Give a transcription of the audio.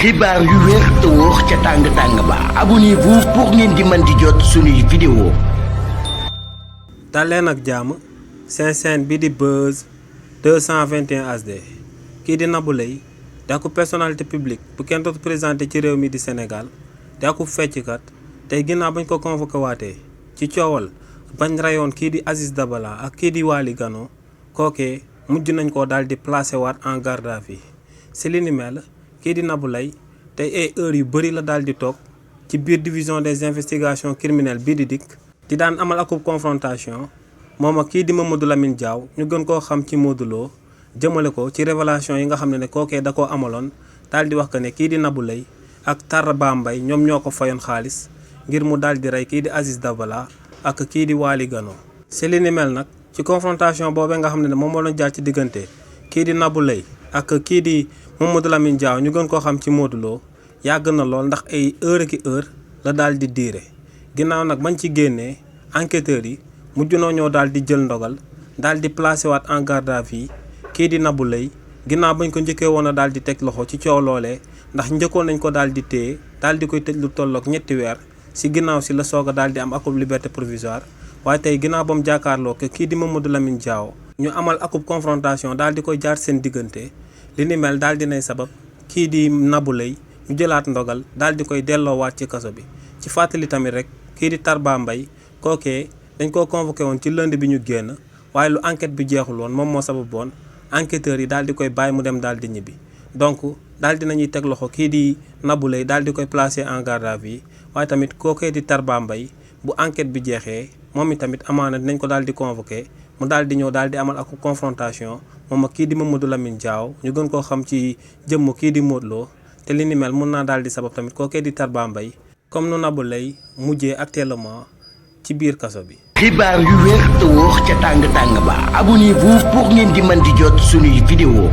xibaar yu wér te wóor ca tàng-tàng ba abonnez-vous pour ngeen di mën di jot suñuy vidéo. daleen ak jàmm seen chaîne bi di Buzz 221 HD kii di Nabou Leye di ak personnalité publique bu kenn dootu présenté ci réew mi di Sénégal di ak fecckat tey ginnaaw bañ ko convoqué waatee ci coowal bañ rayoon kii di Aziz Dabala ak kii di Waly Gano kookee mujj nañ koo daal di placé waat en garde à vue si li ni mel kii di Nabou Leye tey ay heures yu bëri la daal di toog ci biir division des investigations criminelles bii di DIC di daan amal akub confrontation moom ak kii di Mamadou Lamine Diaw ñu gën koo xam ci Modou Lo jëmale ko ci révélation yi nga xam ne kookee da koo amaloon daal di wax que ne kii di Nabou Leye ak Tarba Mbaye ñoom ñoo ko fayoon xaalis ngir mu daal di rey kii di Aziz Dabala ak kii di Waly Gano si li ni mel nag ci confrontation boobee nga xam ne moom moo doon jaar ci diggante kii di Nabou Leye ak kii di Mamadou Lamine Diaw ñu gën koo xam ci Modou Lo yàgg na lool ndax ay heure ki heure la daal di diire ginnaaw nag bañ ci génnee enquêteurs yi mujj noo ñëw daal di jël ndogal daal di placé waat en garde à vue kii di Nabou Leye ginnaaw bañ ko njëkkee woon a daal di teg loxo ci coow loolee ndax njëkkoon nañ ko daal di téye daal di koy tëj lu tolloog ñetti weer si ginnaaw si la soog a daal di am akub liberté provisoire waaye tey ginnaaw ba mu jàkkaarloo ke kii di Mamadou Lamine Diaw ñu amal akub confrontation daal di koy jaar seen diggante li ni mel daal di nay sabab kii di Nabou Leye ñu jëlaat ndogal daal di koy delloowaat ci kaso bi ci fàttali tamit rek kii di Tarba Mbaye kookee dañ koo convoqué woon ci lundi bi ñu génn waaye lu enquête bi jeexul woon moom moo sababoon enquêteurs yi daal di koy bàyyi mu dem daal di ñibbi donc daal di nañuy teg loxo kii di Nabou Leye daal di koy placé en garde à vue waaye tamit kookee di Tarba Mbaye bu enquête bi jeexee moom itamit amaana dinañ ko daal di convoqué mu daal di ñëw daal di amal ak confrontation moom ak kii di Mamadou Lamine Diaw ñu gën koo xam ci jëmm kii di Modou Lo te li ni mel mun naa daal di sabab tamit kookee di Tarba Mbaye comme nu Nabou Leye mujjee actuellement ci biir kaso bi. xibaar yu wér te wóor ca tàng-tàng ba abonnez-vous pour ngeen di mën di jot suñuy vidéo.